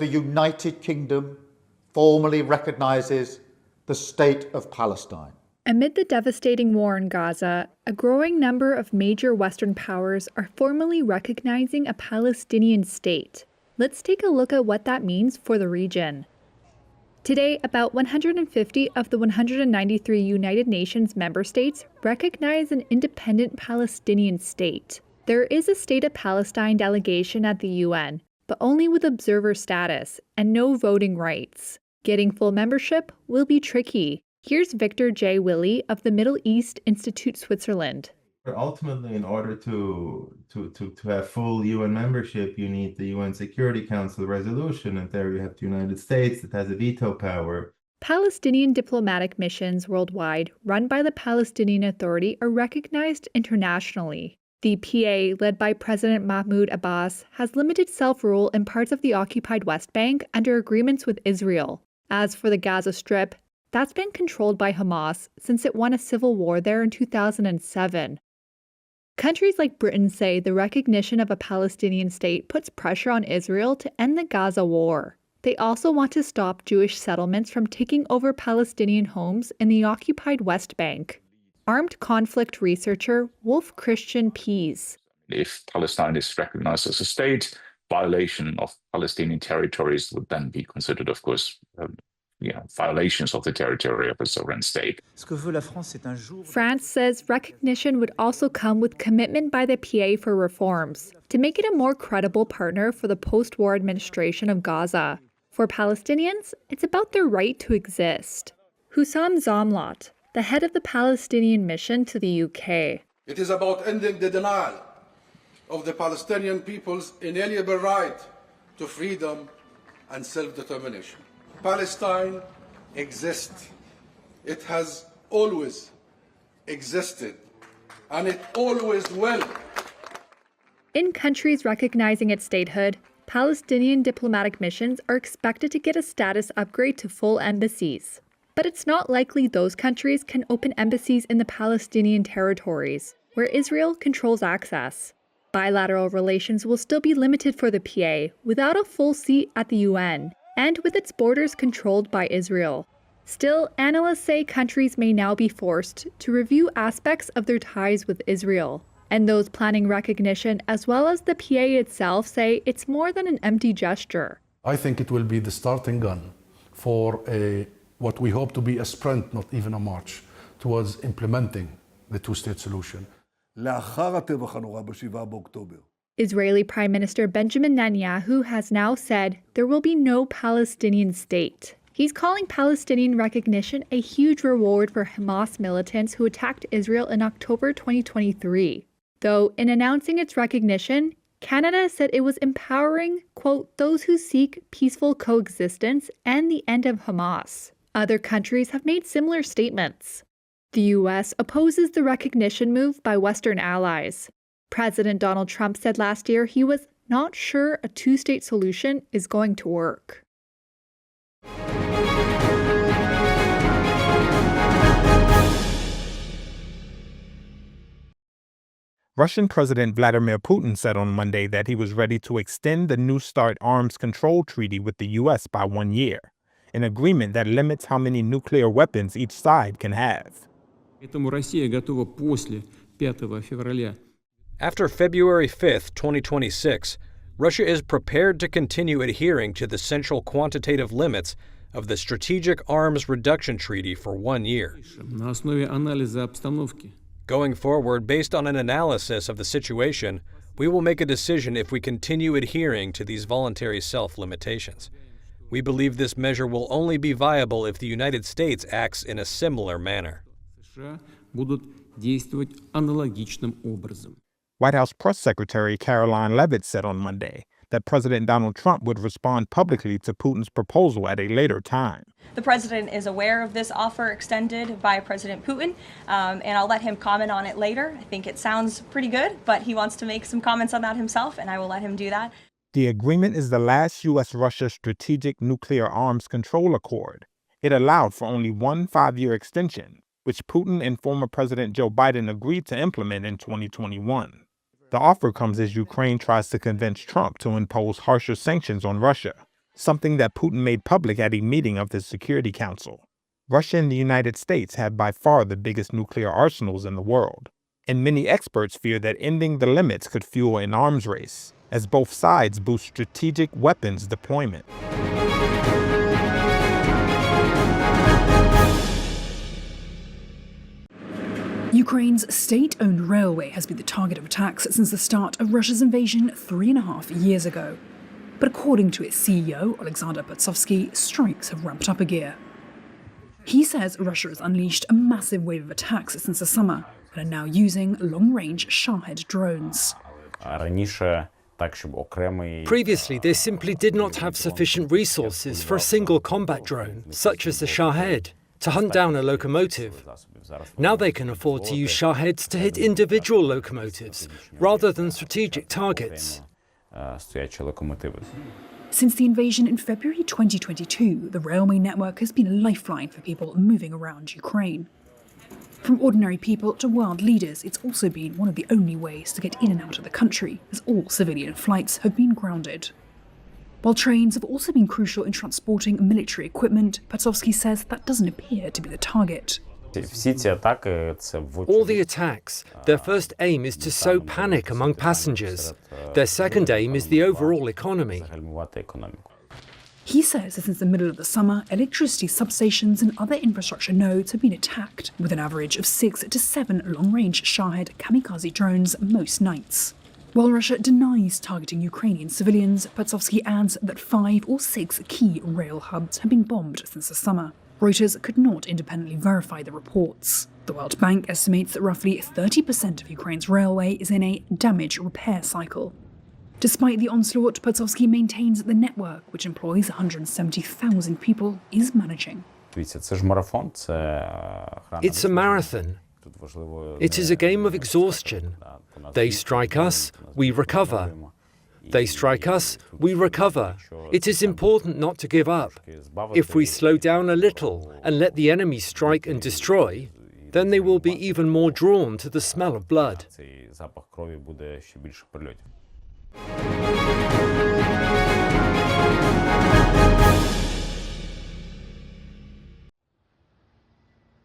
The United Kingdom formally recognizes the State of Palestine. Amid the devastating war in Gaza, a growing number of major Western powers are formally recognizing a Palestinian state. Let's take a look at what that means for the region. Today, about 150 of the 193 United Nations member states recognize an independent Palestinian state. There is a State of Palestine delegation at the UN, but only with observer status and no voting rights. Getting full membership will be tricky. Here's Victor J. Willie of the Middle East Institute Switzerland. Ultimately, in order to have full UN membership, you need the UN Security Council resolution, and there you have the United States that has a veto power. Palestinian diplomatic missions worldwide run by the Palestinian Authority are recognized internationally. The PA, led by President Mahmoud Abbas, has limited self-rule in parts of the occupied West Bank under agreements with Israel. As for the Gaza Strip, that's been controlled by Hamas since it won a civil war there in 2007. Countries like Britain say the recognition of a Palestinian state puts pressure on Israel to end the Gaza war. They also want to stop Jewish settlements from taking over Palestinian homes in the occupied West Bank. Armed conflict researcher Wolf Christian Pease. If Palestine is recognized as a state, violation of Palestinian territories would then be considered, of course, violations of the territory of a sovereign state. France says recognition would also come with commitment by the PA for reforms to make it a more credible partner for the post-war administration of Gaza. For Palestinians, it's about their right to exist. Hussam Zamlot, the head of the Palestinian mission to the UK. It is about ending the denial of the Palestinian people's inalienable right to freedom and self-determination. Palestine exists. It has always existed, and it always will. In countries recognizing its statehood, Palestinian diplomatic missions are expected to get a status upgrade to full embassies. But it's not likely those countries can open embassies in the Palestinian territories, where Israel controls access. Bilateral relations will still be limited for the PA without a full seat at the UN, and with its borders controlled by Israel. Still, analysts say countries may now be forced to review aspects of their ties with Israel. And those planning recognition, as well as the PA itself, say it's more than an empty gesture. I think it will be the starting gun for what we hope to be a sprint, not even a march, towards implementing the two-state solution. Israeli Prime Minister Benjamin Netanyahu has now said there will be no Palestinian state. He's calling Palestinian recognition a huge reward for Hamas militants who attacked Israel in October 2023. Though, in announcing its recognition, Canada said it was empowering, quote, those who seek peaceful coexistence and the end of Hamas. Other countries have made similar statements. The U.S. opposes the recognition move by Western allies. President Donald Trump said last year he was not sure a two-state solution is going to work. Russian President Vladimir Putin said on Monday that he was ready to extend the New START arms control treaty with the U.S. by 1 year, an agreement that limits how many nuclear weapons each side can have. After February 5, 2026, Russia is prepared to continue adhering to the central quantitative limits of the Strategic Arms Reduction Treaty for 1 year. Going forward, based on an analysis of the situation, we will make a decision if we continue adhering to these voluntary self-limitations. We believe this measure will only be viable if the United States acts in a similar manner. White House Press Secretary Caroline Leavitt said on Monday that President Donald Trump would respond publicly to Putin's proposal at a later time. The president is aware of this offer extended by President Putin, and I'll let him comment on it later. I think it sounds pretty good, but he wants to make some comments on that himself, and I will let him do that. The agreement is the last U.S.-Russia Strategic Nuclear Arms Control Accord. It allowed for only one 5-year extension, which Putin and former President Joe Biden agreed to implement in 2021. The offer comes as Ukraine tries to convince Trump to impose harsher sanctions on Russia. something that Putin made public at a meeting of the Security Council. Russia and the United States have by far the biggest nuclear arsenals in the world, and many experts fear that ending the limits could fuel an arms race, as both sides boost strategic weapons deployment. Ukraine's state-owned railway has been the target of attacks since the start of Russia's invasion 3.5 years ago. But according to its CEO, Alexander Patsovsky, strikes have ramped up a gear. He says Russia has unleashed a massive wave of attacks since the summer and are now using long-range Shahed drones. Previously, they simply did not have sufficient resources for a single combat drone, such as the Shahed, to hunt down a locomotive. Now they can afford to use Shaheds to hit individual locomotives, rather than strategic targets. Since the invasion in February 2022, the railway network has been a lifeline for people moving around Ukraine. From ordinary people to world leaders, it's also been one of the only ways to get in and out of the country, as all civilian flights have been grounded. While trains have also been crucial in transporting military equipment, Patsovsky says that doesn't appear to be the target. All the attacks, their first aim is to sow panic among passengers. Their second aim is the overall economy. He says that since the middle of the summer, electricity substations and other infrastructure nodes have been attacked, with an average of 6 to 7 long-range Shahed kamikaze drones most nights. While Russia denies targeting Ukrainian civilians, Patsovsky adds that 5 or 6 key rail hubs have been bombed since the summer. Reuters could not independently verify the reports. The World Bank estimates that roughly 30% of Ukraine's railway is in a damage repair cycle. Despite the onslaught, Patsovsky maintains that the network, which employs 170,000 people, is managing. It's a marathon. It is a game of exhaustion. They strike us, we recover. They strike us, we recover. It is important not to give up. If we slow down a little and let the enemy strike and destroy, then they will be even more drawn to the smell of blood.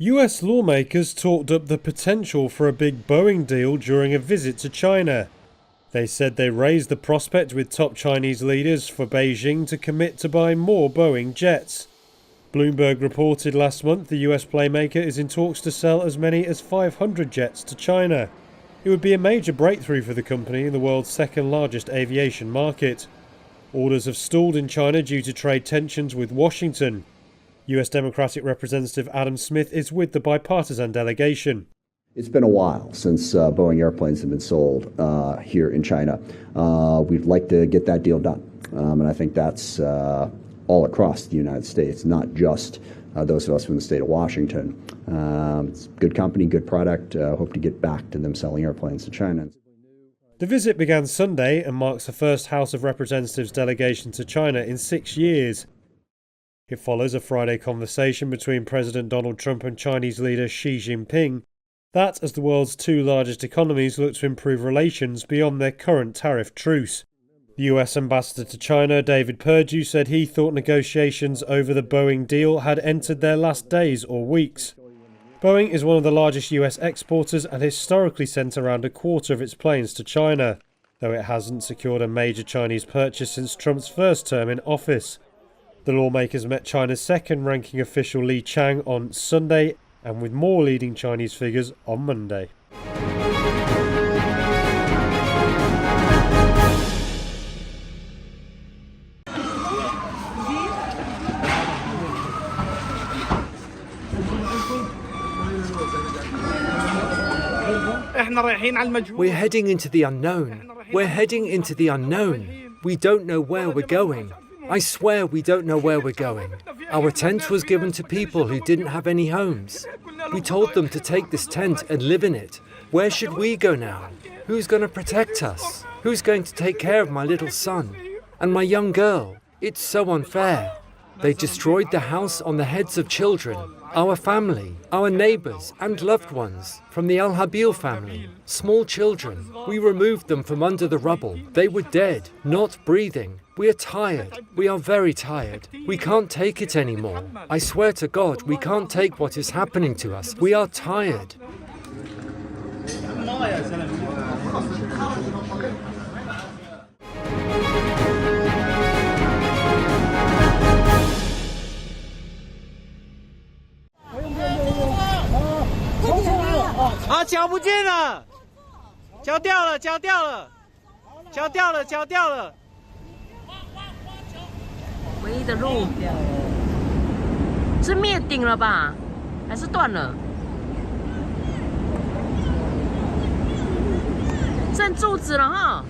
US lawmakers talked up the potential for a big Boeing deal during a visit to China. They said they raised the prospect with top Chinese leaders for Beijing to commit to buy more Boeing jets. Bloomberg reported last month the US playmaker is in talks to sell as many as 500 jets to China. It would be a major breakthrough for the company in the world's second largest aviation market. Orders have stalled in China due to trade tensions with Washington. US Democratic Representative Adam Smith is with the bipartisan delegation. It's been a while since Boeing airplanes have been sold here in China. We'd like to get that deal done. And I think that's all across the United States, not just those of us from the state of Washington. It's a good company, good product. Hope to get back to them selling airplanes to China. The visit began Sunday and marks the first House of Representatives delegation to China in 6 years. It follows a Friday conversation between President Donald Trump and Chinese leader Xi Jinping. That as the world's two largest economies look to improve relations beyond their current tariff truce. The US ambassador to China, David Perdue, said he thought negotiations over the Boeing deal had entered their last days or weeks. Boeing is one of the largest US exporters and historically sent around a quarter of its planes to China, though it hasn't secured a major Chinese purchase since Trump's first term in office. The lawmakers met China's second-ranking official Li Chang on Sunday, and with more leading Chinese figures on Monday. We're heading into the unknown. We're heading into the unknown. We don't know where we're going. I swear we don't know where we're going. Our tent was given to people who didn't have any homes. We told them to take this tent and live in it. Where should we go now? Who's going to protect us? Who's going to take care of my little son? And my young girl? It's so unfair. They destroyed the house on the heads of children, our family, our neighbors and loved ones from the Al-Habil family, small children. We removed them from under the rubble. They were dead, not breathing. We are tired. We are very tired. We can't take it anymore. I swear to God, we can't take what is happening to us. We are tired.啊，脚不见了，脚掉了，脚掉了，脚掉了，脚掉了。唯一的路是灭顶了吧，还是断了？剩柱子了哈。